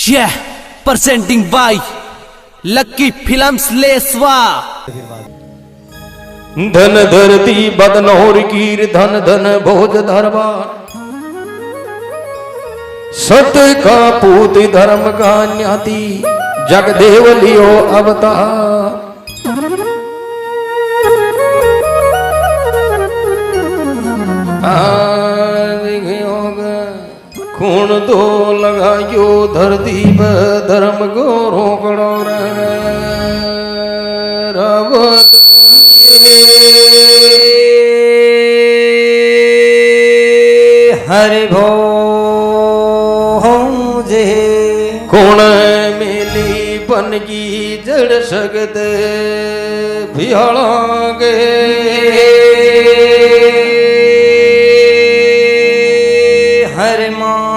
Yeah, presenting by Lucky Films Leswa। धन धरती बदनौर कीर धन धन भोज दरबार सत्य का पूत धर्म का न्याति जगदेव लियो अवतार। खून दो लगायो धरती पर धर्म को रोकड़ो रवत हरि भो जे कौन मिली बन की जड़ सकत भियालांगे हरि माहीने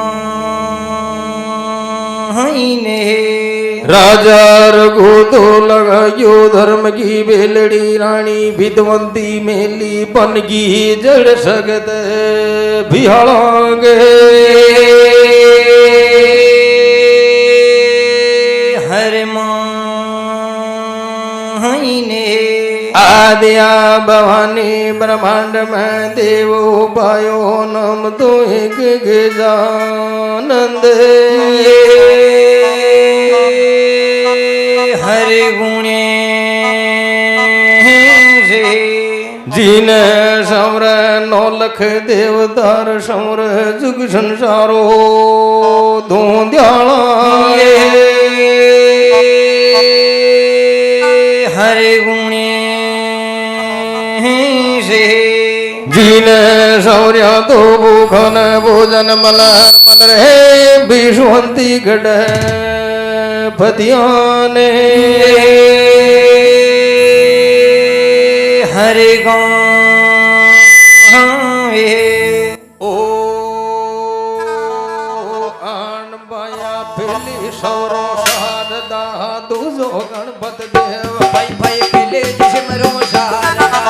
राजा रघु तो लगायो धर्म की बेलड़ी रानी विद्वंती मेली बन की जड़ सकत भियालांगे हरि माहीने आद्या भवानी ब्रह्मांड में देवो पायो नम तो एक गजानंद हरि गुणे जीन समर नौ लख देवदार समर जुग संसारो धोंद्याला हरि गुणे जीन सौर्या तो भूखन भोजन मलर मल रहे विश्वंती गढ़ पतियाने हरि गावे ओ आन बाया फिली सौरो शारदा तुझो गणपत देव भाई भाई पिले जिसमरो शारदा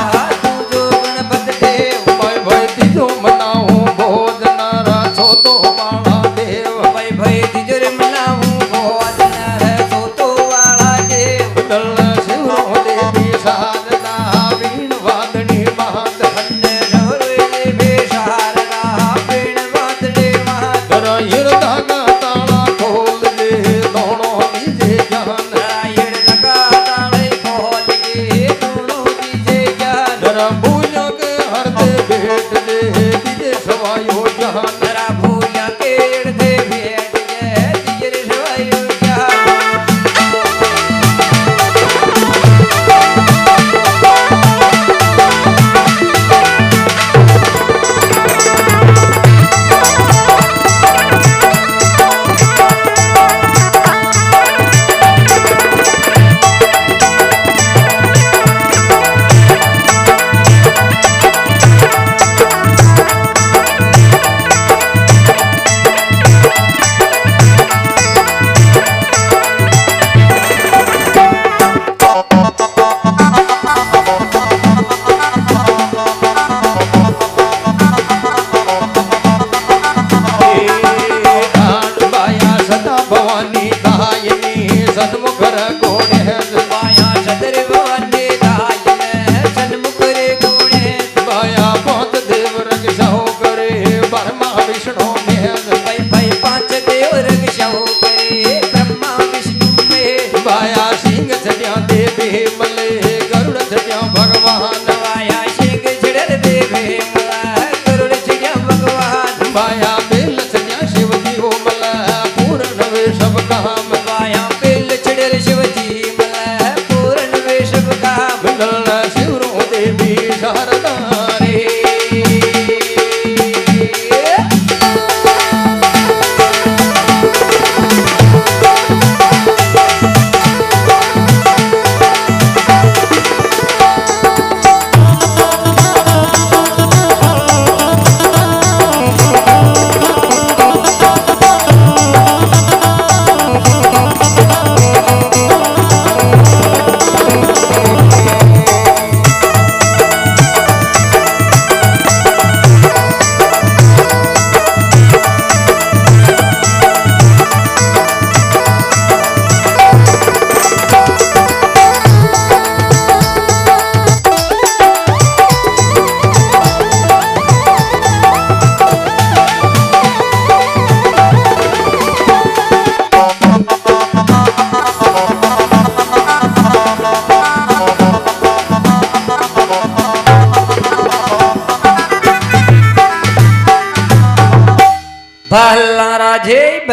तुझो गणपत देव भाई भाई तिजो मनाऊं भोजनारा छो तो वाला देव भाई भाई तिजोरे मनाऊं भोजनारा छो तो वाला देव दल शिवरो देवी शारदा वीण वादनी महत हन्ने रवरे देवी शारदा वीण वादनी महत रायण धागा ताला खोल दे दोनों दीजे ज्ञान रायण धागा ताले खोल के दोनों दीजे ज्ञान जरा भूया के हर दे भेट दे दीजे सवायो ज्ञान जरा भूया के दे भेट दे दीजे सवायो ज्ञान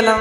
भला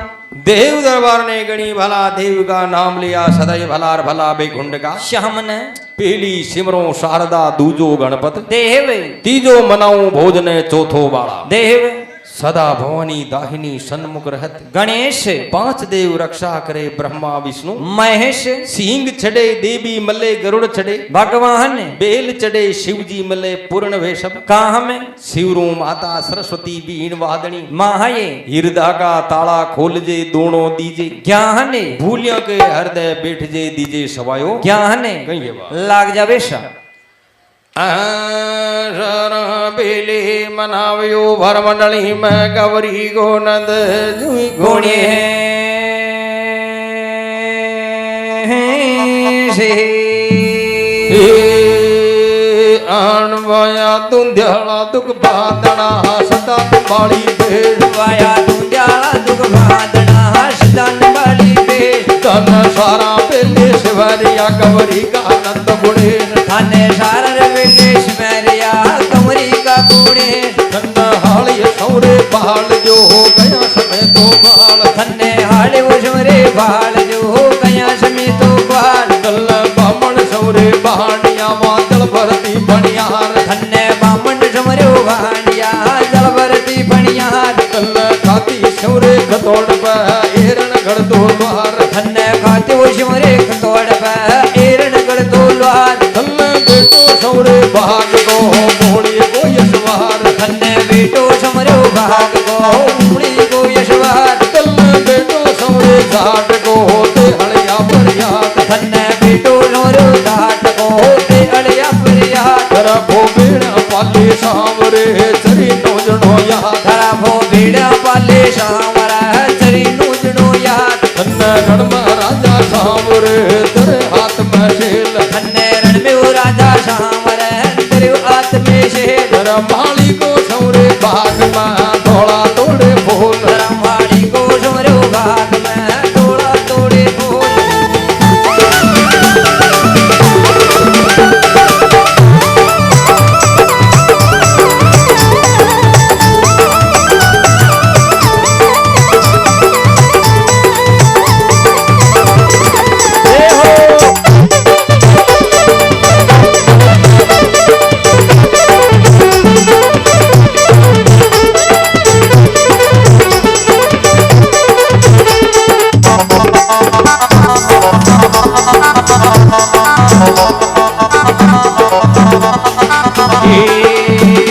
देव दरबार ने गणी भला देव का नाम लिया सदैव भला और भला बेघुंड का श्याम ने पीली सिमरो शारदा दूजो गणपत देव तीजो मनाऊ भोजने चौथो बाड़ा देव सदा भवानी दाहिनी सन्मुख रहत गणेश पांच देव रक्षा करे ब्रह्मा विष्णु महेश सिंह चढ़े देवी मल्ले गरुड़ चढ़े भगवान बेल चढ़े शिव जी मल्ले पूर्ण वेशब कहा में शिवरू माता सरस्वती बीन वादनी महाये हिरदा का ताला खोल जे दोनों दीजे ज्ञान भूलिया के हृदय बैठ जे दीजे सवायो ज्ञान कहीं के बाद लाग जावे सा बेले मनाव्यो भर मंडली में गौरी गोनंद गुणे से आणवाया दुंध्याला दुख बादना सदा बाड़ी भेड़ वाया दुंजाला दुख भादना हसदन बली बेश तन सारा बेले शिवरिया गौरी का आनंद गुणे थाने सारर विदेश मेरिया कमरी का गुणे तन हाली सौरे बाल जो हो गया समय तो बाल थन्ने हाड़े उसमरे बाल जो हो गया समी तो बाल कल बामण सौरे बहानिया मातल भरती बनियार थन्ने बामन समरे भांडिया जल भरती बनियार कल खाती सौरे खतोड़ पर एरण गढ़ दो द्वार थन्ने खाते उसमरे खतोड़ पे एरण गढ़ दो द्वार कल बेटो सौरे भाग को मोड़ी को यशवार थन्ने बेटो समरे भाग को मुड़ी को यशवार कल बेटो सौरे घाट को होते हड़िया परियात थन्ने बेटो समरे घाट को होते अड़िया परियात तेरा भो बेड़ा पाले सांवरे चरी नोजनो याद धरा भो बीड़ा पाले सावरा चरी नूजनो याद तन्ने रण महाराजा सांवरे तेरे हाथ में शेल थन्ने रण में वो राजा सावर तेरे हाथ में शेर तेरा माली को सौरे भाग में थोड़ा तोड़े बोल ब्रह्माड़ी को समरो भाग में थोड़ा तोड़े बोल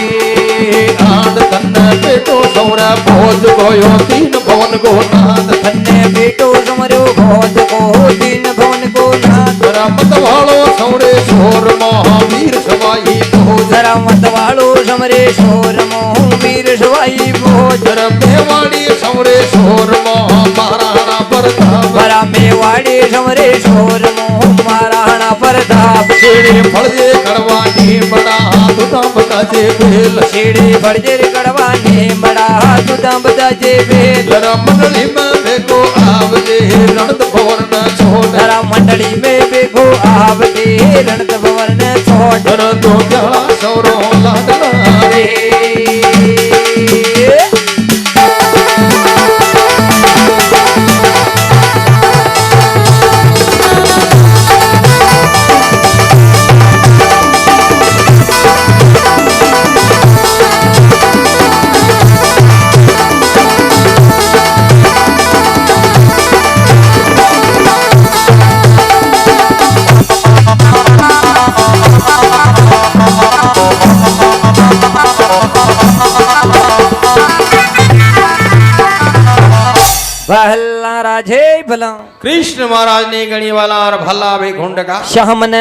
आंद तन्ने बेटो सौरा भोज गयो तीन भवन को नाद थन्ने बेटो समरो भोज को दिन भवन को नाथ तेरा मत वालो सौरे शोर महावीर सवाई भोज जरा मत वालो समरे शोर मोह वीर सवाई भोज तेरा मेवाड़ी सौरे शोर महाराणा प्रताप बरा मेवाड़ी समरे शोर मोह महाराणा प्रताप शेरे फड़जे करवानी बड़ा तुता बताजे बेल सीढ़ी बड़जेर कड़वाने बड़ा तुदम बदाजे बेल तेरा मंडली में देखो आवजे रणद भवन न छोड़ जरा मंडली में बेगो आवते रणत भवन ने छोड़ तेरा तो प्याला सौरो लाडला रे भला राजे भला कृष्ण महाराज ने गणी वाला और भला बे घुंड का श्यामन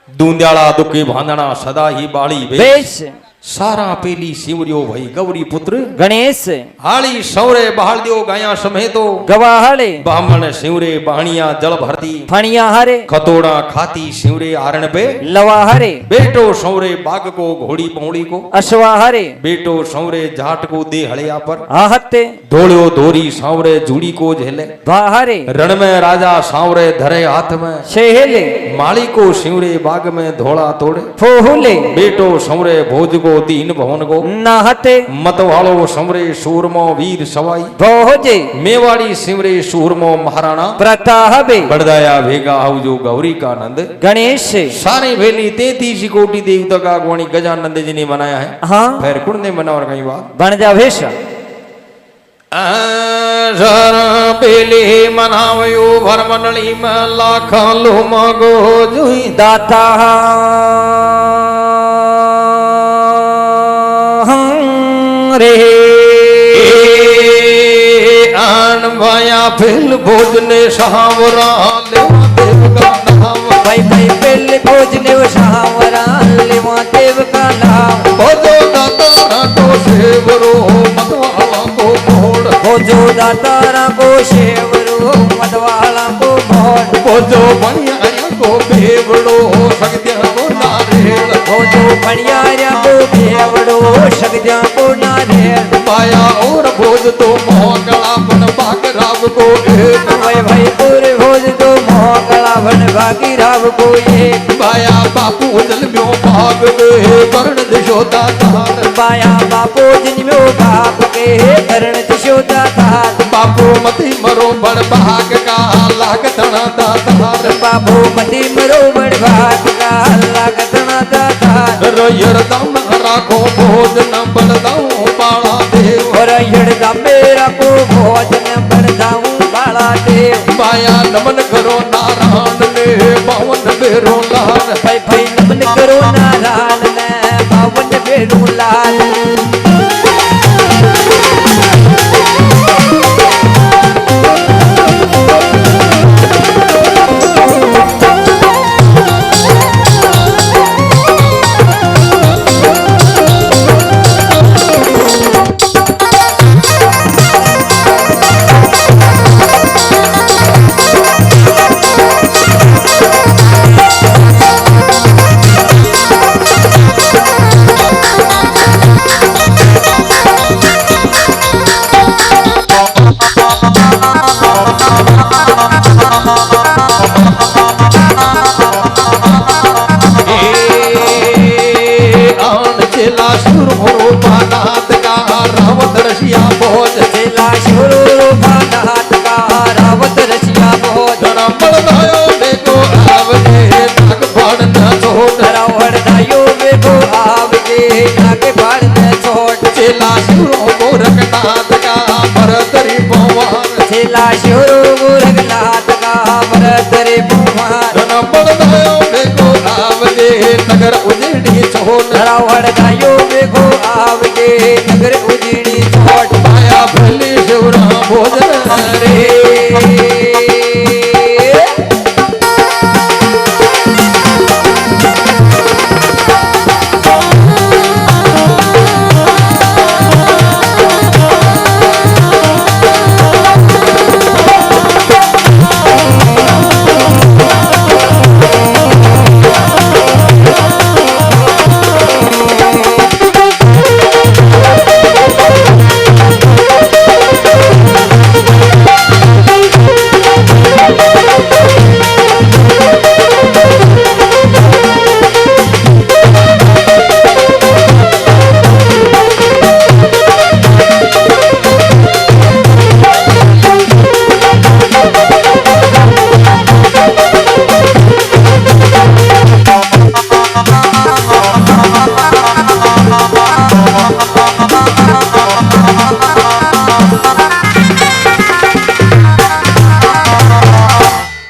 दूंद्याला दुखी भांदना सदा ही बाड़ी बे बेश सारा पेली सिमरियो भई गौरी पुत्र गणेश हाली सौरे बहाल दियो गाया समेतो गवाहड़े बामण सिवरे बाणिया जल भरती फणिया हरे खतोड़ा खाती सिवरे आरण पे लवा हरे बेटो सौरे बाग को घोड़ी पौड़ी को अश्वा हरे बेटो सौरे जाट को दे हड़िया पर आहते धोड़ो धोरी सांवरे जूड़ी को झेले हरे रण में राजा सांवरे धरे हाथ में शेहले माली को सिवरे बाग में धोड़ा तोड़े फोहुले बेटो सौरे भोज को को तीन भवन को नाहते मत वालो समरे सूरमो वीर सवाई भोजे मेवाड़ी सिमरे सूरमो महाराणा प्रतापे बड़दाया भेगा जो गौरी का नंद गणेश सारे भेली 33 कोटि देवता का गुणी गजानंद जी ने बनाया है। हाँ फिर कुण ने बना और कहीं बात बन जा भेषा पेले मनावयो भर मंडली में लाखा लो मागो जोई दाता रे आन भाया फिल भोजने सहावरा लेवा देव का नाम भाई भाई पहले भोजने वो शावरा लेवा देव का नाम भोजो दाता को सेवरो मतवाला को मोड़ भोजो दातारा को शेवरो मतवाला को मोड़ भोजो बढ़िया को बेवड़ो सकद्या को नारेल भोजो बढ़िया को बेवड़ो सकद्या को नारेल पाया और भोज तो मोहगला बन भाग राव को एक भाई भाई पूरे भोज तो मोहगला बन भागी राव को एक पाया बापू जल म्यो भाग गए वर्ण दिशोदा तार पाया बापू जिन में बाप के करण दिशोदा तार बापू मती मरो बड़ भाग का लाग तना दातार बापू मती मरो बड़ भाग का लाग तना दातार रोयर दम राखो भोज न बड़दाऊ बाला देव और यड़दा मेरा को भोज न बड़दाऊ बाला देव माया नमन करो नारायण ने बावन बेरो लाल भाई भाई नमन करो नारायण ने बावन बेरो लाल नगर उजड़ी छोट रावण गायो बेगो आवगे नगर उजड़ी छोट पाया भले शिवरा भोजन रे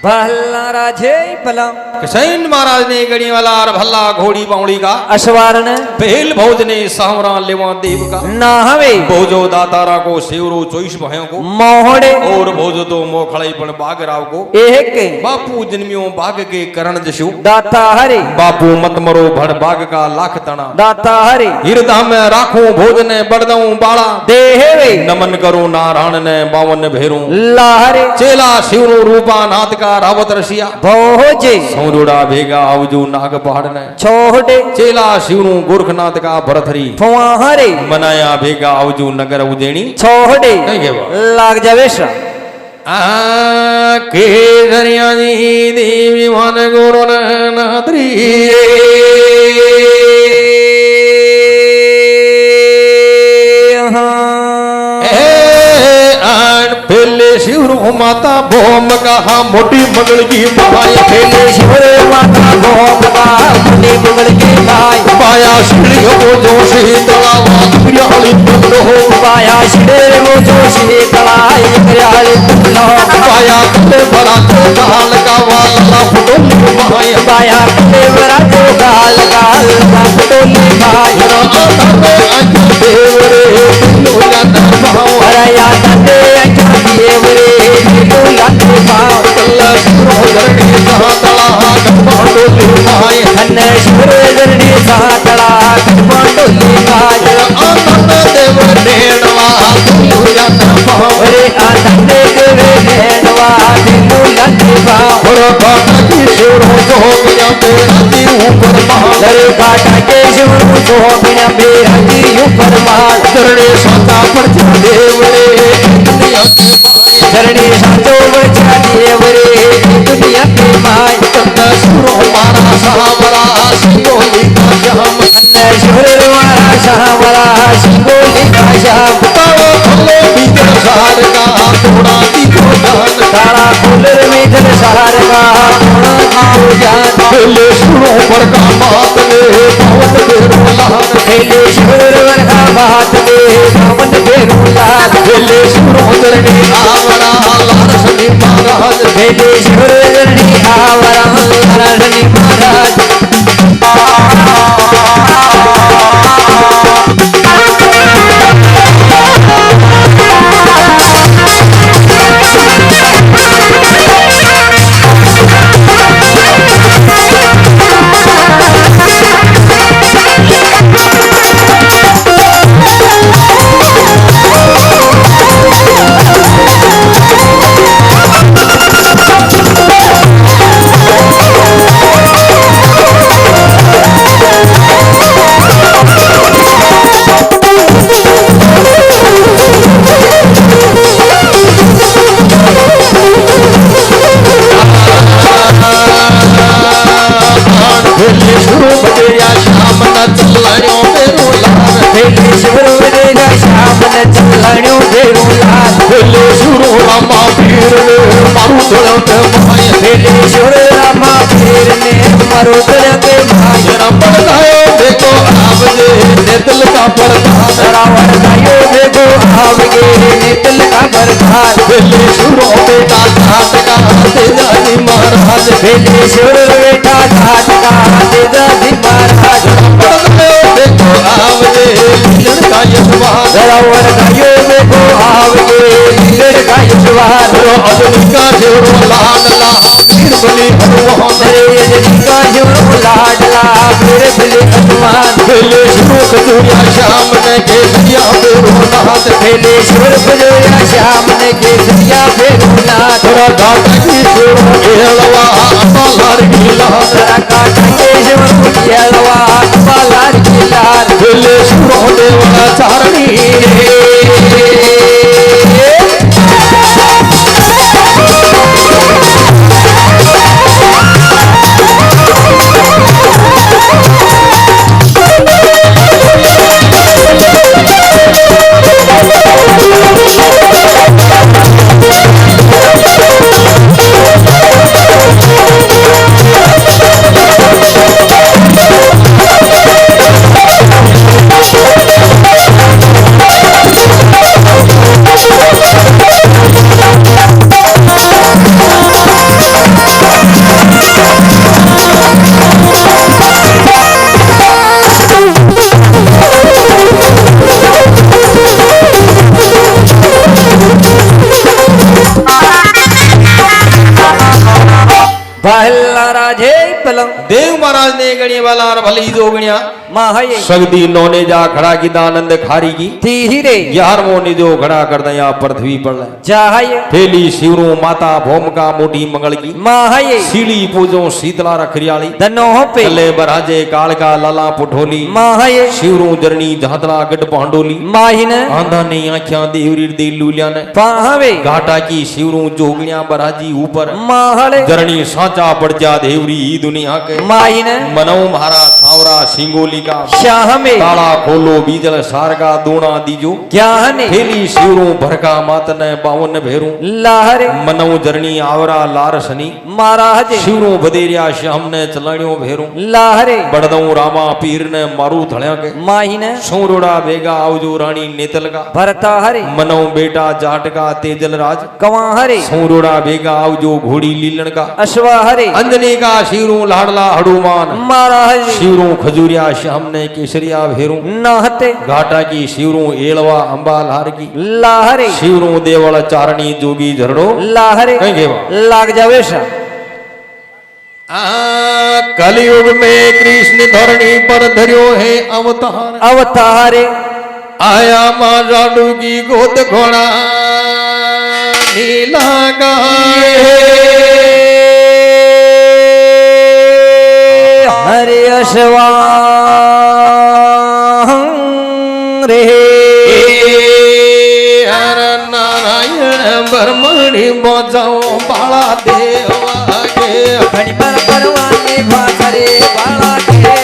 भल्ला राजे भला किशन महाराज ने गणी वाला और भल्ला घोड़ी बावड़ी का अश्वारण पहल भोज ने सावरा लेवा देव का ना हवे भोजो दातारा को सेवरो 24 भाइयों को मोहड़े और भोजो तो मोखड़ई पण बाग राव को एक बापू जन्मियो बाग के करण जशु दाता हरे बापू मत मरो भड़ बाग का लाख तना दाता हरे हिरदा में राखो भोज ने बड़दऊ बाड़ा देहवे नमन करो नारायण ने बावन भेरू लाहरे चेला शिवरो रूपा नाथ का रावत रसिया भोजे सौरोड़ा भेगा आवजू नाग पहाड़ ने छोड़े चेला शिवरू गोरखनाथ का भरथरी फुआहरे मनाया भेगा आवजू नगर उदेणी छोड़े कहीं के बा लाग जावेशा के दरिया जी देवी वन गुरु नाथरी शिवरो माता भोम कहा मोटी मंगल की माय खेले शिवर माता भोम का मुनि मंगल की माय पाया श्री वो जो शीतला प्रियाली बंदो पाया शिरे वो जो शीतलाई प्याले तुलो पाया कले भरा तो गाल का वाला फटोली माय पाया कले भरा तो गाल गाल का फटोली माय देवरे लोला भाव अरया तंदे अंजा देवरे लोला भाव कल्ला शिवरो धरणी सातला कटपांडोली माय अन्ने शिवर धरणी सातला कटपांडोली माय देव नेणवा लोला भाव अरे आनंदे देवे नेणवा लोला भाव और काटा की शिवरो जो गया बेराती ऊपर महाल अरे काटा के शिवर जो बिना बेराती ऊपर माल धरणी साता पर देवरे दुनिया के माय धरणी सातो बचा देवरे दुनिया के माय कंदा शिवरो मारा सावरा शिवोली का श्याम अन्ने शिवर वाला शामरा शिवोली का श्याम तावा खोलो भीतर सार का थोड़ा की तो जान तारा फूलर में जल सार का थोड़ा की जान पहले शिवरो पर का मात में पवन बेरो लाल खेले शिवर वर का बात में पवन बेरू लाल पहले शिवरो धरणी आवरा लाल सनी महाराज खेले शिवर धरणी आवरा धरणी महाराज पहले शिवरो बजया श्याम न चलायो बेरो लाल खेले शिवर वरेगा श्याम न चलणो बेरू लाल पहले शिवरो रामा पीर ने मारू धोलो ते माय खेले शिवर रामा पीर ने मरो के माय जरा बड़ायो देखो आवजे नेतल का प्रधान रावण गायो देखो आवगे नितल का बरधार पहले शिवरो बेटा घाट का तेजानी महाराज खेले शिवर बेटा घाट का तेजाजी महाराज बड़ायो देखो आवजे लीलन का यशवान रावण गायो देखो आवगे लीलड़ का यशवान अजनिका शिवरो लाडला वीर बलि हनुमान तेरे यजनी का शिवर लाडला फिर बिले हनुमान पहले शिवरो कजूरिया श्याम ने के दिया बेरो नाथ खेले शिवर बजोया श्याम ने केसरिया फेरुनाथ थोड़ा घाटा की शिवरो एलवा अपालार की लाल तेरा काटा के शिवर कुटियालवा बालार की लाल पहले शिवरो देवरा चारणी पहला राजे पलंग देव महाराज ने गणिया वाला और भली दो गणिया माहय सगदी नौने जा खड़ा की दानंद खारी की तीहिरे 11वां ने जो खड़ा कर दया पृथ्वी पर ले जाहय थेली शिवरो माता भूमिका मोटी मंगल की माहय सीढ़ी पूजो शीतला रखरियाली दनोह पे कले बराजे काल का लाला पुठोली माहय शिवरो जरनी झातला गट पांडोली माहिन आंधा ने आख्या देवरी दे लूलिया ने पाहवे घाटा की शिवरो जोगणिया बराजी ऊपर माहल जरनी साचा पड़ जा देवरी ई दुनिया के माहिन मनो महारा सावरा सिंगोली का श्याम ताला खोलो बीजल सारगा दोना दीजो ज्ञान थेली शिवरू भरका मातन बावन भेरू लहरे मनौ जरनी आवरा लार सनी महाराज शिवरू बदेरिया श्याम ने चलाणियो भेरू लहरे बड़दऊ रामा पीर ने मारू धड़्या के माहिन सोरोड़ा बेगा आवजो रानी नेतल का भरता हरे मनौ बेटा जाट का तेजल राज गवा हरे सोरोड़ा बेगा आवजो घोड़ी लीलन का अश्वा हरे अंजनी का शिवरू लाडला हनुमान महाराज शिवरू खजूरिया श्याम ने केसरिया भेरू नहते घाटा की शिवरू एलवा अंबा लार की लहरे शिवरू देवल चारणी जोगी झरड़ो लहरे कहीं गेवा लाग जावे सा कलयुग में कृष्ण धरणी पर धर्यो है अवतार अवतारे आया मां जाडू की गोद घोड़ा नीला गाए हरे अश्वा रे हर नारायण ब्रह्मणि बजाओ बाला देवा के घड़ी पर परवाने भासरे बाला के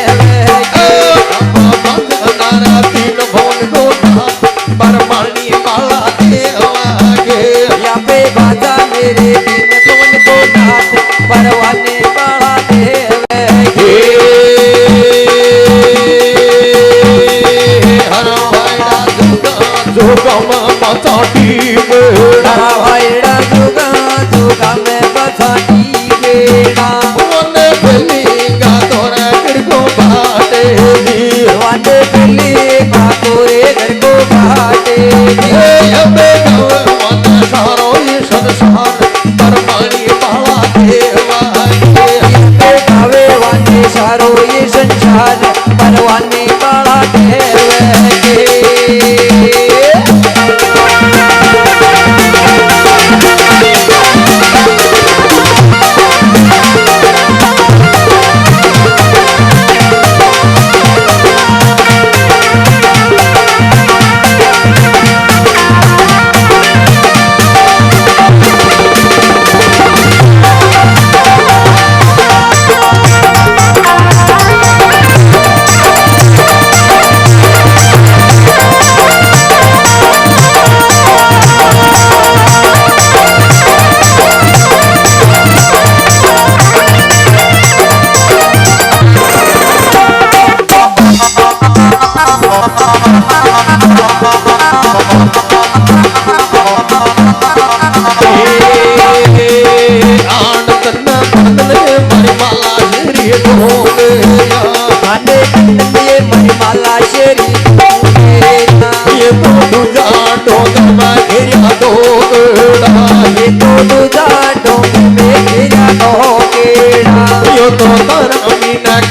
नारा तीन भवन गोटा ब्रह्मणि बाला देवा के या पे बाजा मेरे दिन सोन को नाथ परवाने बाला देवे के हर भाईड़ा जो गम मचाटी बेड़ा भाईड़ा जुगा में बसाती बेड़ा वन बेलिंगा तोरा किड़को बाटे दी वाटे पिली का तोरे घर को घाटे अबे गव वन सारो ये संसार परमाणी बाला देवा के गावे वाटे सारो ये संसार परवाने बाला देवे के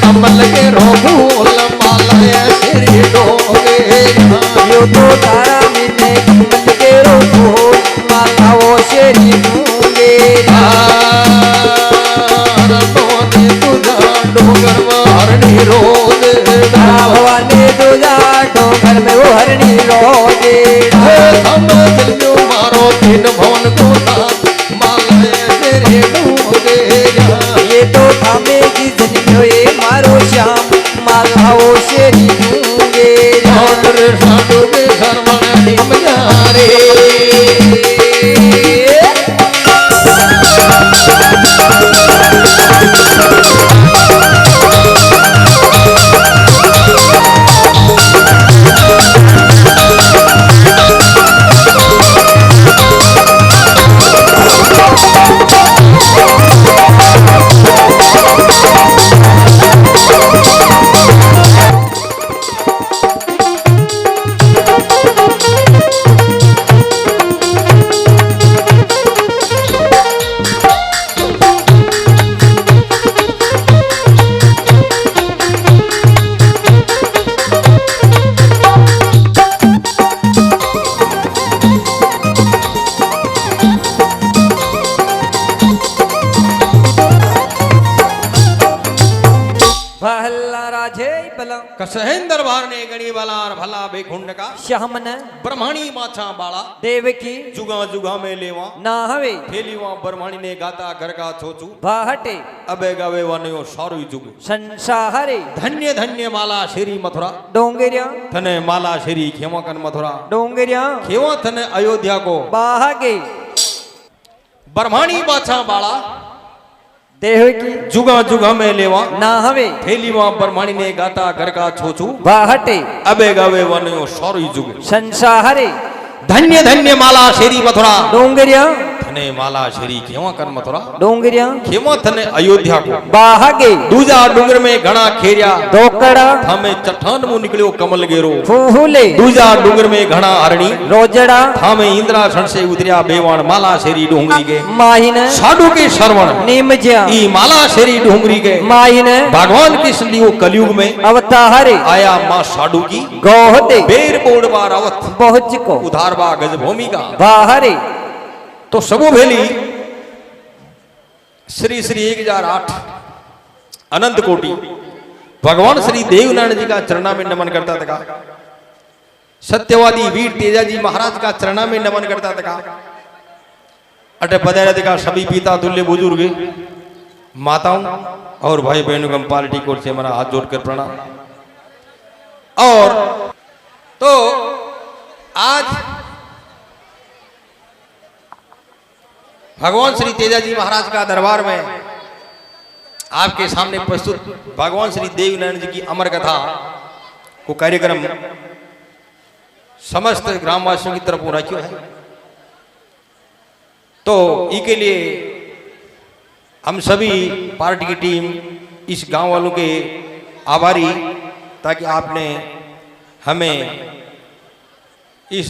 कमल के रोबूल माला श्री डोगे यो तो तारा मिने कमल के रोबूल माला वो शेरी दूंगे ने तुझा डोगर हरणी रोद भवाने तुझा डोंगर में वो हरणी रोजे मारो तीन भवन को माला श्री डोगे ये तो थामे की जनियो ये मारो श्याम माला वो शेरी दूंगे साधु के सर्वण निम रे कसहेन दरबार ने गणी वाला भला बेखुंड का श्यामन ब्रह्मणी माछा बाला देवकी जुगा जुगा में लेवा ना हवे थेलीवा ब्रह्मणी ने गाता घर का छोचू बाहटे अबे गावे वानो सारू जुग संसारे धन्य धन्य माला श्री मथुरा डोंगरिया थने माला श्री खेवाकन मथुरा डोंगरिया खेवा थने अयोध्या को बाहगे ब्रह्मणी माछा बाला देवकी जुगा जुगा में लेवा ना हवे थेलीवा ब्रह्मणी ने गाता घर का छोचू बाहटे अबे गावे वानो सारू जुग संसारे धन्य धन्य माला श्री मथुरा डोंगरिया थने माला श्री खेवाकन मथुरा डोंगरिया खेमा थने अयोध्या को बाहगे दूजा डूंगर में घना खेरिया दोकड़ा थामे चट्टान मुंह निकलियो कमल गेरो फूले दूजा डूंगर में घना हरणी रोजड़ा थामे इंद्रासन से उतरिया बेवान माला शेरी डूंगरी के माहिन साधु के श्रवण नीमज्या ई माला शेरी डूंगरी के माहिन भगवान कृष्ण लियो कलयुग में अवतारे आया माँ साधु की गोहते बेर बोड़ बार अवत पहुंच को उधार बा गज भूमि का बाहरे तो सबो भेली श्री श्री 1008 अनंत कोटि भगवान श्री देवनारायण जी का चरणा में नमन करता था। सत्यवादी वीर तेजाजी महाराज का चरणा में नमन करता था। अटे पधारे का सभी पिता तुल्य बुजुर्ग माताओं और भाई बहनों को पार्टी कोर से हमारा हाथ जोड़कर प्रणाम। और तो आज भगवान श्री तेजाजी महाराज का दरबार में आपके सामने प्रस्तुत भगवान श्री देवनारायण जी की अमर कथा को कार्यक्रम समस्त ग्रामवासियों की तरफ हो रखियो है। तो इसके लिए हम सभी पार्टी की टीम इस गांव वालों के आभारी, ताकि आपने हमें इस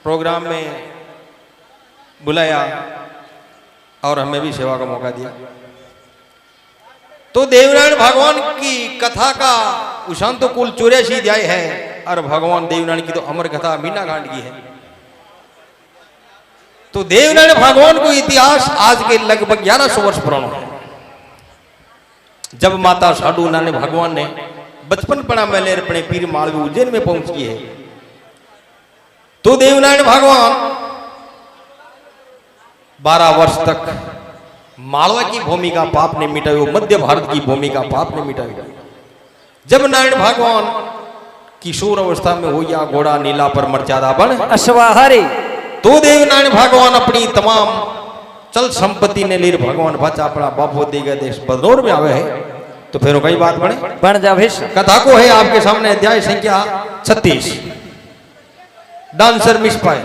प्रोग्राम में बुलाया और हमें भी सेवा का मौका दिया। तो देवनारायण भगवान की कथा का उशांत तो कुल 84 अध्याय है और भगवान देवनारायण की तो अमर कथा मीना कांड की है। तो देवनारायण भगवान को इतिहास आज के लगभग 1100 वर्ष पुराना है। जब माता साधु नाने भगवान ने बचपन पड़ा में ले अपने पीर मालवी उज्जैन में पहुंच गए है, तो देवनारायण भगवान 12 वर्ष तक मालवा की भूमि का पाप ने मिटाया, मध्य भारत की भूमि का पाप ने मिटाया। जब नारायण भगवान किशोर अवस्था में हो या घोड़ा नीला पर मर्यादा बन अश्वाहारे, तो देवनारायण भगवान अपनी तमाम चल संपत्ति ने ले भगवान बचा अपना बापो देगा देश बदनौर में आवे है। तो फिर कई बात बने बन जा भेष कथा को है आपके सामने अध्याय संख्या 36 डांसर मिस पाए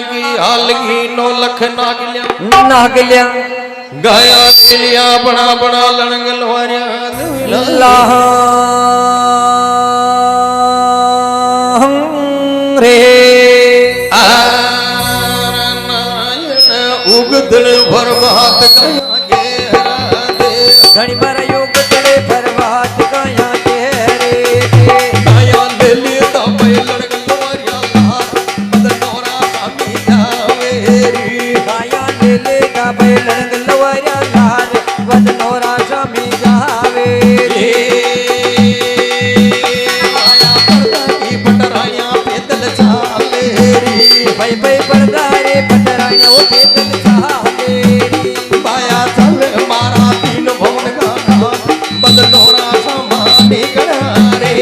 की हालगी 9 लख नागलिया गाया लिया बड़ा बड़ा लड़ंगल रे उगदड़ भर बात घड़ी बार योग तड़े भर बात काया के रे गाया ले लिया भाई लड़ंगल वारिया बदनौरा सामी जावेरी गाया ले ले का भाई लड़ंगल वारिया लार बदनौरा सामी जावे रे माया पर्दा की बटराया पैदल चाले री भाई भाई परदारे पटराया वो पेदल चाले रे माया चल मारा 3 भवन का बदनौरा समाने करा रे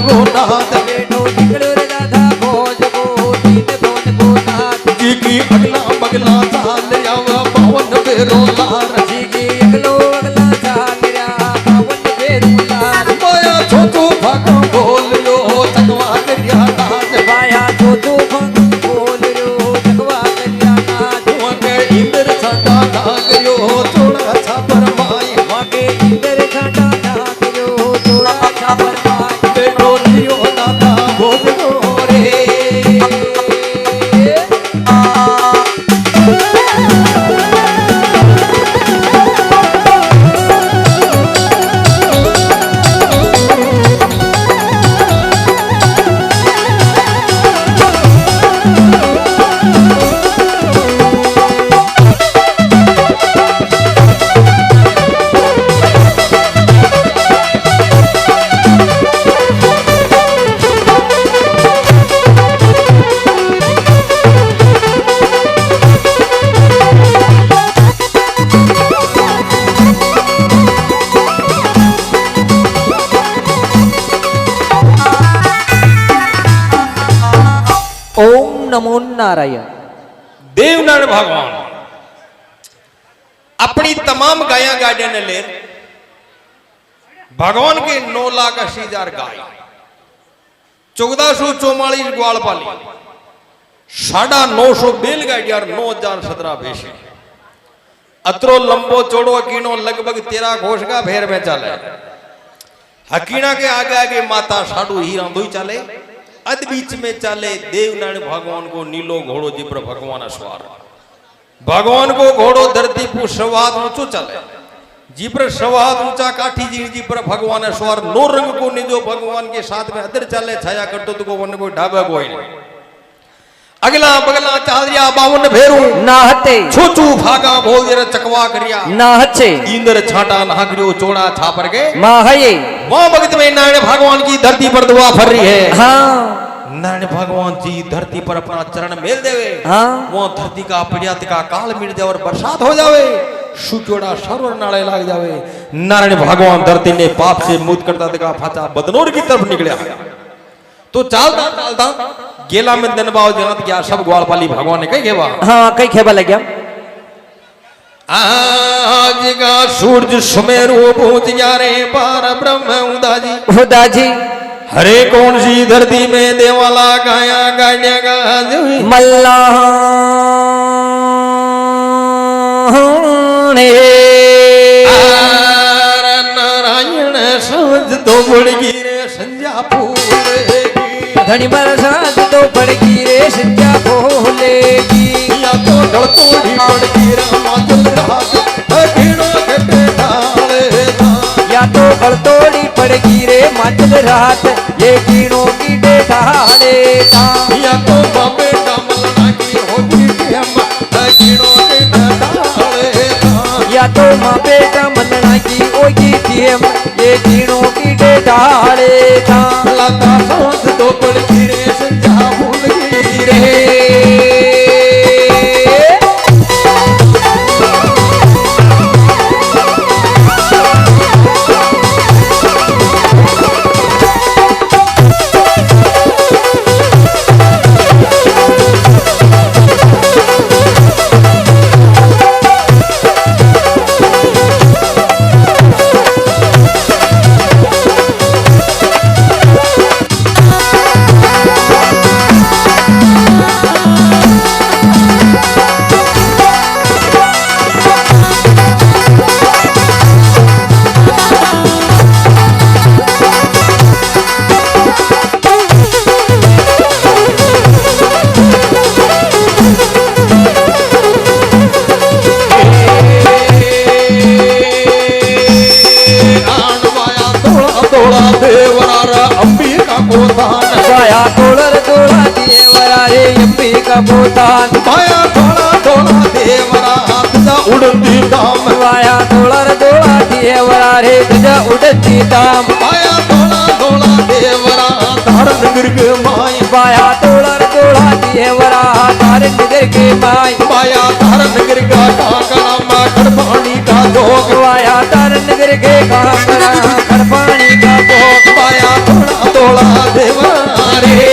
गो नाथ बेटो निकलो रे दादा भोज को तीन भवन को नाथ जी की अगला बगला चाल आवा पावन बेरो लार जी की अगलो अगला चाल रा पावन बेरो लार माया छोटू भागा बोलियो चकवा करिया नाच माया तो भंग बोल रो जगवा करिया नाथ वके इंद्र छटा नागयो थोड़ा छापर माई वाके इंद्र छाटा नागयो थोड़ा छापर माई बेटो लियो दादा भोज गो रे ओम नमो नारायण देवनारायण भगवान अपनी तमाम गाया गाड़िया ने ले भगवान के 9,80,000 गाय 1444 ग्वाल पाली 950 बैलगाड़ी और 9,017 भैंसे अतरो लंबो चौड़ो हकीनो लगभग 13 घोष का भेर में चले हकीना के आगे आगे माता साडू हीरा दुई चले अद बीच में चले देवनारायण भगवान को नीलो घोड़ो जी पर भगवान अस्वार भगवान को घोड़ो धरती पर सवाद ऊंचो चले जी पर सवाद ऊंचा काठी जी पर भगवान अस्वार नो रंग को निजो भगवान के साथ में अदर चले छाया करतो तो को वन कोई ढाबा कोई नहीं अगला बगला चादरिया बावन भेरू नाहते छोचू भागा बोल जरा चकवा करिया नाहचे इंद्र छाटा नागरियो चोड़ा छापर के माहये वहां भगत में नारायण भगवान की धरती पर दुआ फर रही है हाँ नारायण भगवान जी धरती पर अपना चरण मेल देवे हाँ वो धरती का पड़ियात का काल मिट जाए और बरसात हो जावे सुचोड़ा सरोवर नाले लाग जावे नारायण भगवान धरती ने पाप से मुक्त करता देखा फाचा बदनौर की तरफ निकला तो चालता चालता गेला में दिन बाव जनत गया सब ग्वालपाली भगवान ने कही खेवा हाँ कई खेबा लग गया आज का सूरज सुमेरु पहुंच गया रे पार ब्रह्म उदाजी उदाजी हरे कौन सी धरती में देवाला गाया गाड़िया गा मल्ला नारायण समझ तो बुड़गी रे संजा फूलेगी धनी बरसात तो पड़गी रे संजा फूलेगी या तो ढल तोड़ी पड़गी रे माचल रात हकीनो के डाले या तो गल तोड़ी पड़गी रे माचल रात ये कीड़ों की ढाले या तो बाबे डामलना की होगी हम हकीनो के डाले या तो माँ बेटा मनना की ओगी टीएम ये कीड़ों की ढाले लता सांस तो पड़गी रे संजा भूलगी रे पाया तोलर तोला देवरा रे अम्बी का बोतान पाया थोड़ा थोड़ा देवरा हाथ जा उड़ती दाम पाया तोलर तोला देवरा रे तुझा उड़ती दाम पाया थोड़ा थोड़ा देवरा धारण गिरग माई पाया तोलर तोला देवरा धारण गिरग माई पाया धारण गिरग काकड़ा मा खड़पानी का भोग पाया धारण गिरग काकड़ा खड़पानी का भोग पाया थोड़ा थोड़ा देवा रे।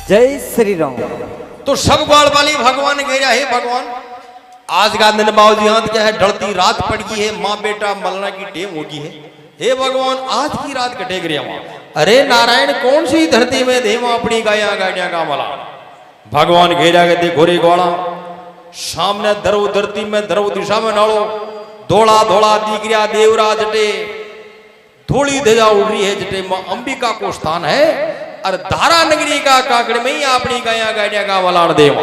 जय श्री राम। तो सब ग्वाल वाली भगवान गया है भगवान आज का दिन बाबूजी हाथ क्या है ढलती रात पड़ गई है माँ बेटा मलना की टेम होगी है। हे भगवान आज की रात कटेग रही वहां। अरे नारायण कौन सी धरती में देवा अपनी गाया गाड़िया का मला। भगवान घेरा के देखो रे ग्वाला सामने दरो धरती में दरो दिशा में नाड़ो धोला धोला दिख रहा देवराज जटे थोड़ी ध्वजा उड़ रही है जटे माँ अंबिका को स्थान है और धारा नगरी का काकड़ में ही अपनी गाया गाड़िया का वलाड़ देवा।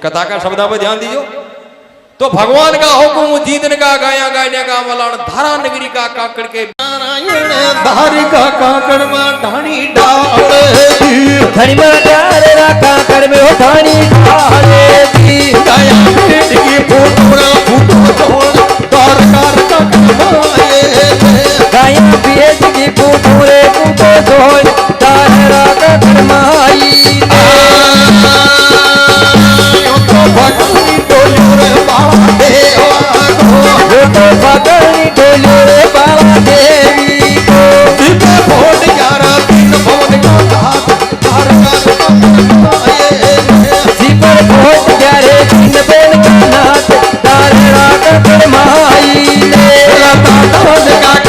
कथा का शब्द पर ध्यान दीजिए। तो भगवान का हुक्म जीतन का गाया गाड़िया का वलाड़ धारा नगरी का काकड़ के नारायण धारी का काकड़ में ढाणी डाल धनी में डाले रा काकड़ में हो धनी डाले दी गाया पेट की फूटोड़ा फूटो तोड़ तार कार का कमाए गाया पेट की फूटोरे फूटो तोड़ तारा का करमाई तो भगवानी टोलियो रे बाला देवा वो तो भगवानी टोलियो रे बाला देवी को सीता भोट ग्यारह तीन भवन का हाथ तार कार का कमाए सीपर भोट ग्यारे तीन बेन का नाथ तारा का करमाई लता धन का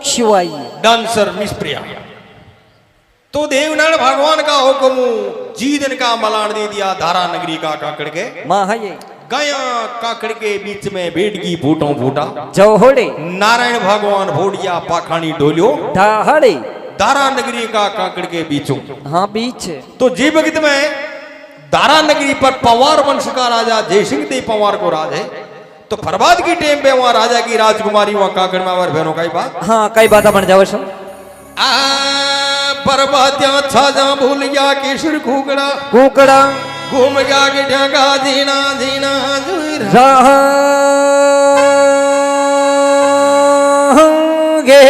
शिवाई डांसर मिस प्रिया। तो देवनारायण भगवान का हुक्म जीदन का मलान दे दिया धारा नगरी का काकड़ के माँ है ये गया काकड़ के बीच में बेट की फूटों फूटा जौहड़े नारायण भगवान भोड़िया पाखानी डोलियो ढाहड़े धारा नगरी का काकड़ के बीचों। हाँ बीच तो जी भगत में धारा नगरी पर पवार वंश का राजा जयसिंह देव पवार को राज है। तो फरबाद की टेम पे वहां राजा की राजकुमारी वहां काकड़ में और बहनों का ही बात। हाँ कई बात बन जाओ सब बर्बाद्या छाजा भूल गया केसर कुकड़ा कुकड़ा घूम गया के ढंगा जीना जीना गे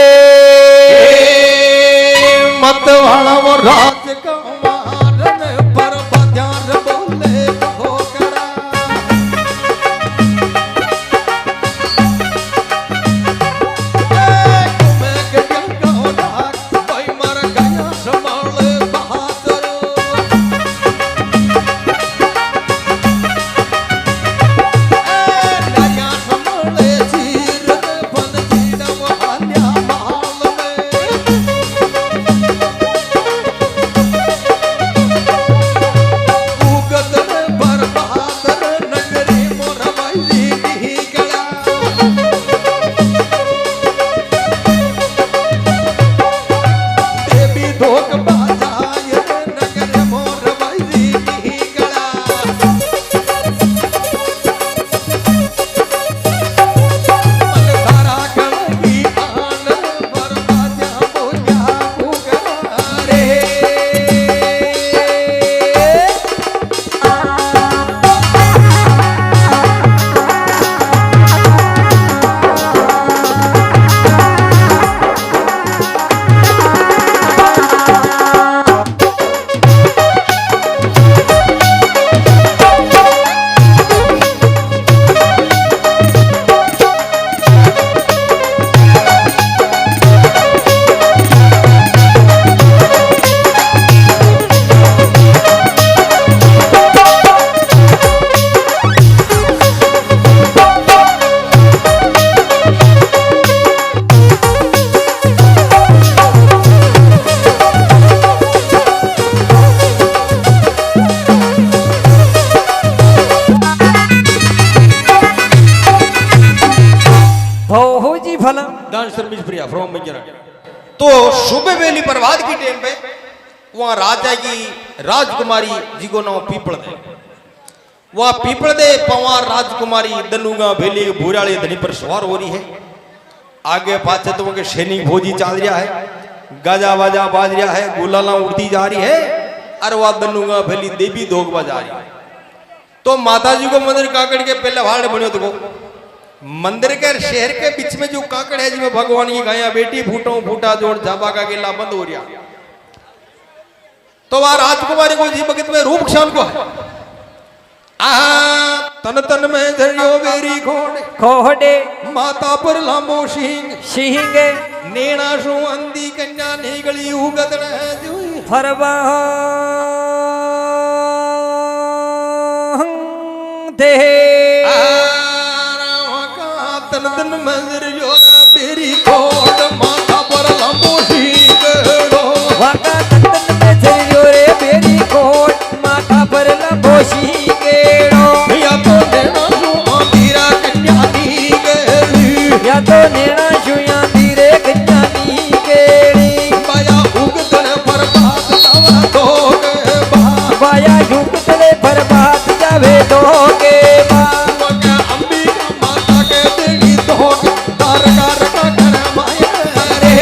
मत वाला वो राज का मारन बर्बाद्या बोले खोकड़ा जान शर्मिश प्रिया फ्रॉम मिजरा। तो सुबह वेली प्रभात की टाइम पे वहां राजा की राजकुमारी जी को नाम पीपल दे, वहां पीपल दे पवार राजकुमारी दनुगा भेली भूराली धनी पर सवार हो रही है। आगे पाछे तो उनके सैनिक फौजी चल रहा है, गाजा बाजा बाज रहा है, गुलाला उड़ती जा रही है, और वह दनुगा भेली देवी दोग बजा रही है। तो माता जी को मंदिर काकड़ के पहले भाड़ बनो तो मंदिर के शहर के बीच में जो काकड़ है जिसमें भगवान की गाया बेटी फूटो फूटा जोड़ जाबा का गेला बंद हो रहा। तो वह राजकुमारी को जी भगत में रूप क्षण को है, तन तन में झरियो बेरी खोड़े खोड़े माता पर लांबो सिंह सिंह नेना सु अंधी कन्या निगली उगत जुई फरवा दे तन तन में झरियो बेरी खोड़ माता पर लांबो सिंह वाका तन तन में झरियो रे बेरी खोड़ माता पर लांबो सिंह या तो नेना शुया धीरे कन्यानी केड़ी बाया उगतले पर बात जावे दोगे बाया उगतले पर बात जावे दोगे मगे अंबिका माता के देगी दोग तारकार का घर माया रे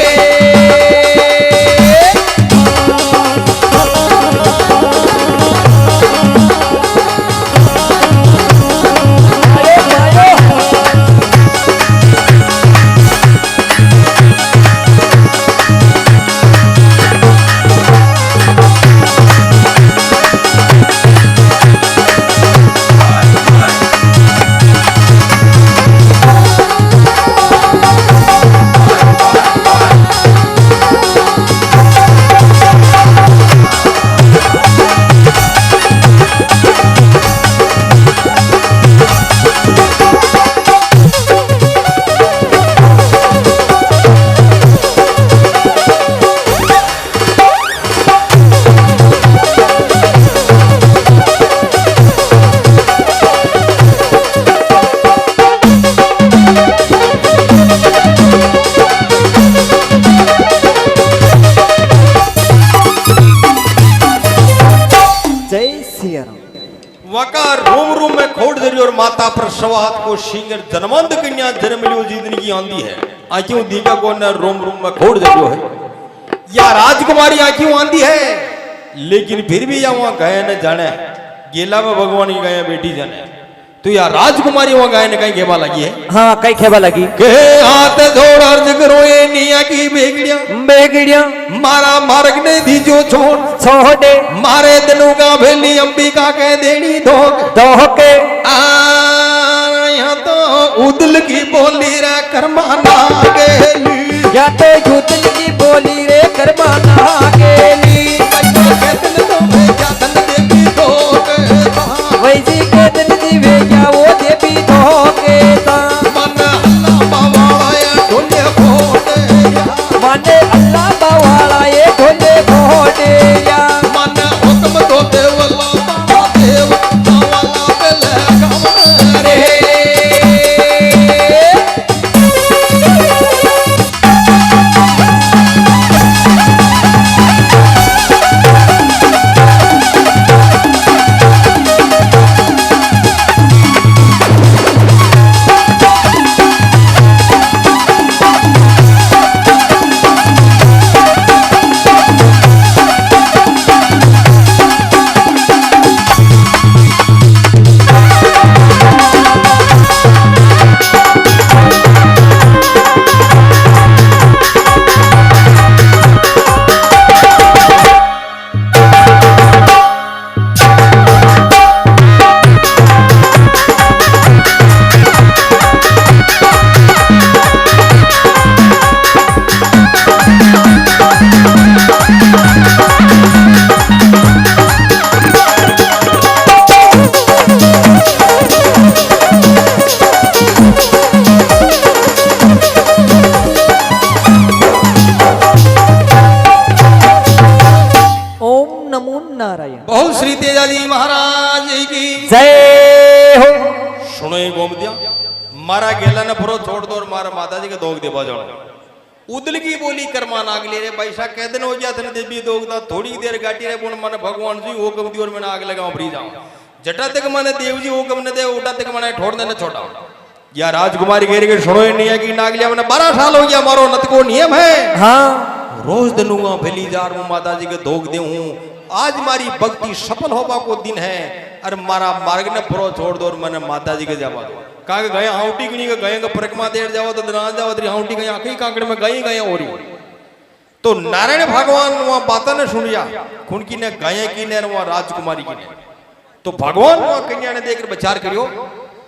वका रूम रूम में खोड़ दरी और माता पर सवात को सिंगर जन्मंद कन्या जन्म लियो जीतने की आंदी है आक्यों दीका को न रूम रूम में खोड़ दरियो है या राजकुमारी आक्यों आंदी है, लेकिन फिर भी या वहां गए न जाने गेला में भगवान की गया बेटी जाने। तो या राजकुमारी वहां गए न कहीं खेबा लगी है, हाँ कई खेबा लगी के हाथ जोड़ अर्ज करो ये निया की बेगड़िया बेगड़िया मारा मार्ग ने दी जो छोड़ छोड़े मारे दिनों का भेली अंबिका के देनी धोख दोके यहाँ तो उदल की बोली रे करमाना गेली या तो उदल की बोली रे करमाना गेली दिन तो भेजा धन देवी धोख वैसी के दिन दी भेजा वो देवी धोके मन अल्लाह बावाला ये ढोले फोड़े माने अल्लाह बावाला ये ढोले फोड़े मन हुक्म तो देव अल्लाह देव बावाला बेले कम रे बहुत श्री तेजाजी महाराज की जय हो। सुनो ये गोमतिया मारा गेला ने पुरो छोड़ दो और मारा माता जी के दोग दे बाजो उदल की बोली कर्मा नागले रे पैसा कह दिन हो गया थे देवी दोगता थोड़ी देर गाटी रे बोल मन भगवान जी वो कब दियोर में आग लगाऊं फ्री जाऊं जटा तक मैंने देव जी वो कब न दे उठा तक मैंने छोड़ देने छोड़ा या राजकुमारी कह रही के सुनो ही नहीं है कि नागलिया मैंने 12 साल हो गया मारो नत को नियम है हाँ रोज दनुआ भेली जार में माता जी के दोग दे हूं आज मारी भक्ति सफल होबा को दिन है अरे मारा मार्ग ने पुरो छोड़ दो और मैंने माता जी के जावा दो कहा गए हाउटी की नहीं गए परिक्रमा देर जाओ तो ना जाओ तेरी हाउटी गई आखिरी कांकड़े में गए हो रही तो नारायण भगवान वहां बातें ने सुनिया खुनकी ने गए की ने वहां राजकुमारी की ने तो भगवान वहां कन्या ने देखकर विचार करियो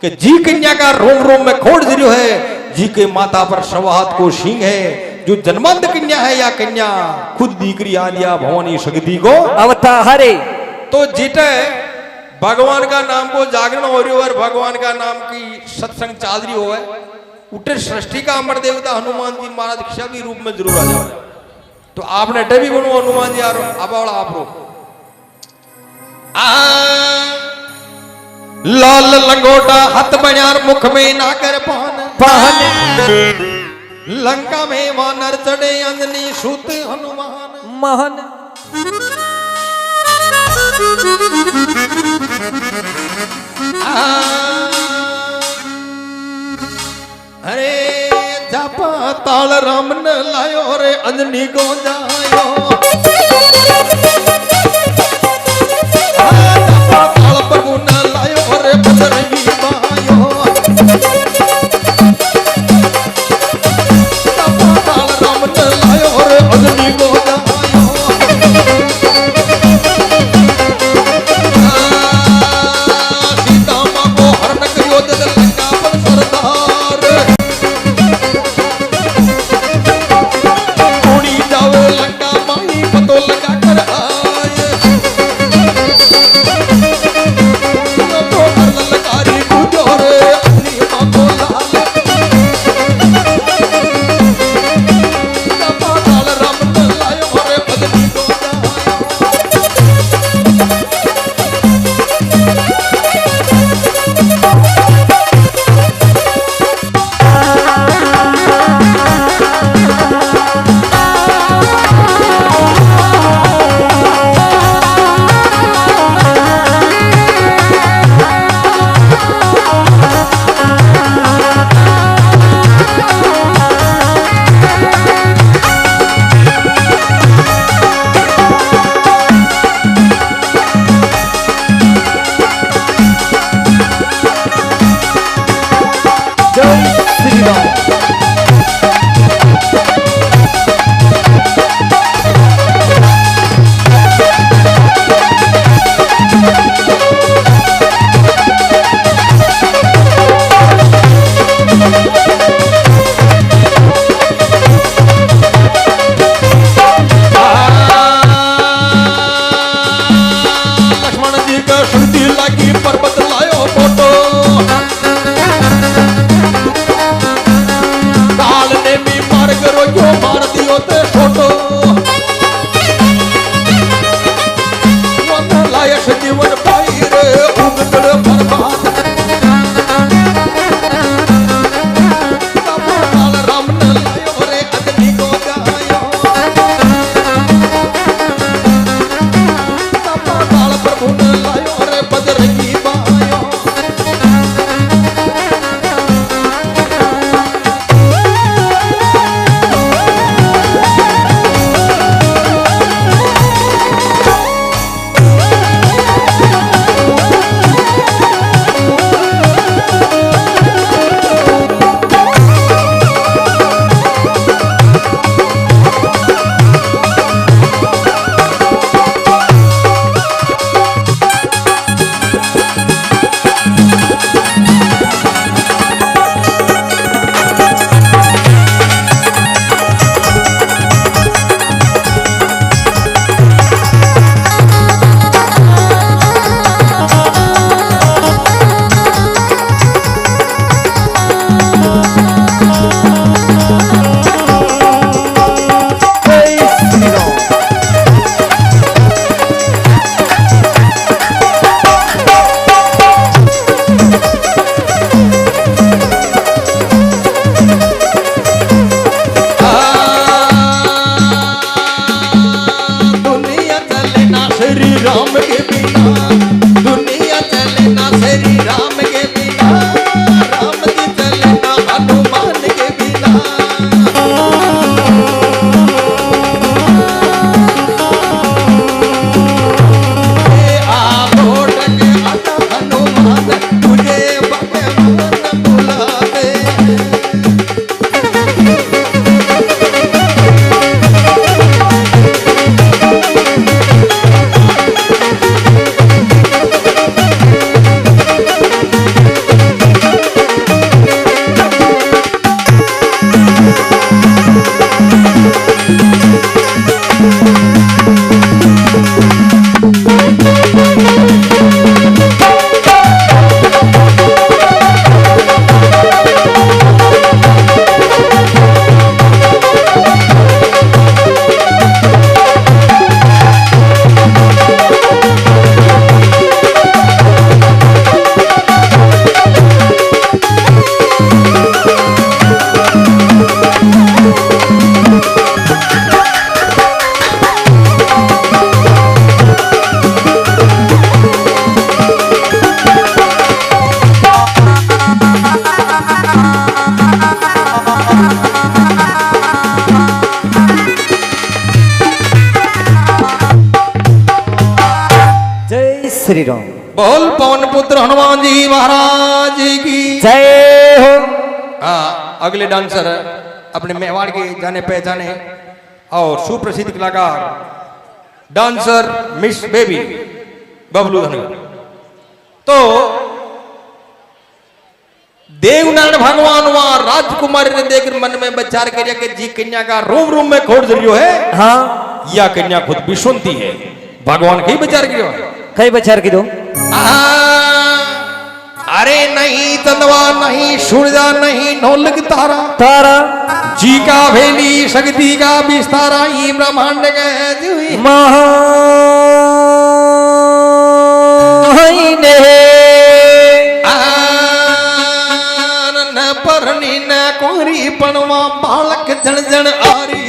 कि जी कन्या का रोम रोम में खोड़ जरियो है जी के माता पर सवाहत को सिंह है जो जन्मंत कन्या है या कन्या खुद दीकरी आलिया भवानी शक्ति को अवता हरे तो जीते भगवान का नाम को जागरण हो रही हो और भगवान का नाम की सत्संग चाल रही हो उठे सृष्टि का अमर देवता हनुमान जी महाराज क्षवी रूप में जरूर आ जाओ तो आपने डबी बनो हनुमान जी अब आप रो लाल लंगोटा हथ बयार मुख में ना कर पान लंका में वानर चढ़े अंजनी सूत हनुमान महन अरे जापा ताल राम न लायो रे अंजनी को जायो जापा ताल प्रभु न लायो रे बजरंगी मायो जापा ताल राम न लायो रे अंजनी को जायो सीता मां को हरण करियो दे लंका पर सरदार उड़ी जाओ लंका माई पतो लगा कर आए तो हर ललकारी पूजो रे अपनी मां को लाल जापा ताल राम न लायो रे बदली को राम। बोल पवन पुत्र हनुमान जी महाराज की जय हो। हाँ, अगले डांसर अपने मेवाड़ के जाने पहचाने और सुप्रसिद्ध कलाकार dancer miss baby Bablu Dhangar. तो देवनारायण भगवान वहां राजकुमारी ने देखकर मन में विचार किया कि जी कन्या का रूम रूम में खोड़ जरियो है। हाँ या कन्या खुद भी सुनती है। भगवान कई विचार किया कई विचार की दो। अरे नहीं चंदवा नहीं सूरजा नहीं ढोलक तारा तारा जी का भेली शक्ति का विस्तारा ही ब्रह्मांड के महाने न परनी न कोरी पणवा बालक जन जन आरी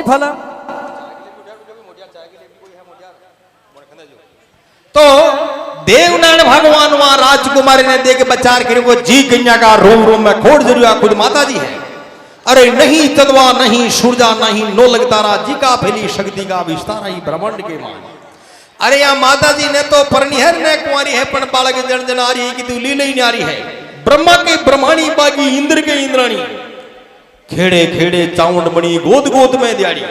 फला तो देवनारायण भगवान वहां राजकुमारी ने देख बचार कर वो जी कन्या का रोम रोम में खोड़ जरूर खुद माता जी है। अरे नहीं तदवा नहीं सूरजा नहीं नो लगतारा जी का फैली शक्ति का विस्तार ही ब्रह्मांड के मान। अरे यहाँ माता जी ने तो परनिहर ने कुंवारी है पण बालक जन जनारी की तू लीला ही न्यारी है। ब्रह्मा के ब्रह्माणी बागी इंद्र के इंद्राणी खेड़े खेड़े चाउंड बनी गोद गोद में दियाड़ी।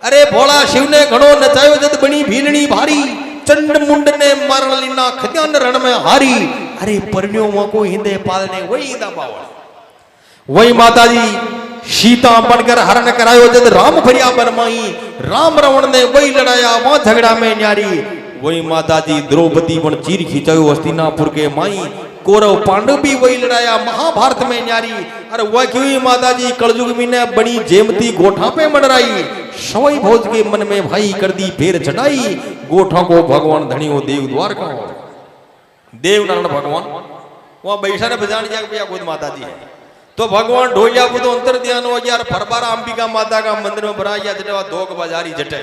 अरे भोला शिव ने घणो नचायो जद बनी भीलनी भारी चंड मुंड ने मारण लीना खद्यान रण में हारी। अरे परण्यों को हिंदे पालने वही इंदा बावल वही माता जी सीता बनकर हरण करायो जद राम फरिया बनमाई राम रावण ने वही लड़ाया वहां झगड़ा में न्यारी। वही माता जी द्रौपदी बन चीर खिंचायो हस्तिनापुर के माई कौरव पांडव भी वही लड़ाया महाभारत में न्यारी। अरे वह क्यों माता जी कलयुग में ने बड़ी जेमती गोठा पे मंडराई सवई भोज के मन में भाई कर दी फेर चढ़ाई गोठा को भगवान धनियो देव द्वार का देवनारायण भगवान वहां बैठा ने बजान दिया खुद माता जी है। तो भगवान ढोलिया बुधो अंतर ध्यान हो गया फरबारा अंबिका माता का मंदिर में भरा गया जटे दोग बाजारी जटे।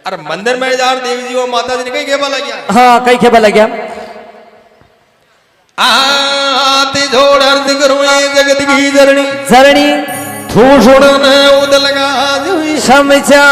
अरे मंदिर में जार देवी जी वो माता जी ने कहीं खेबा लग गया। हाँ कई खेबा लग गया आते जोड़ अर्ज करो ये जगत की जरनी जरनी ठू छोड़ो न उद लगा समझा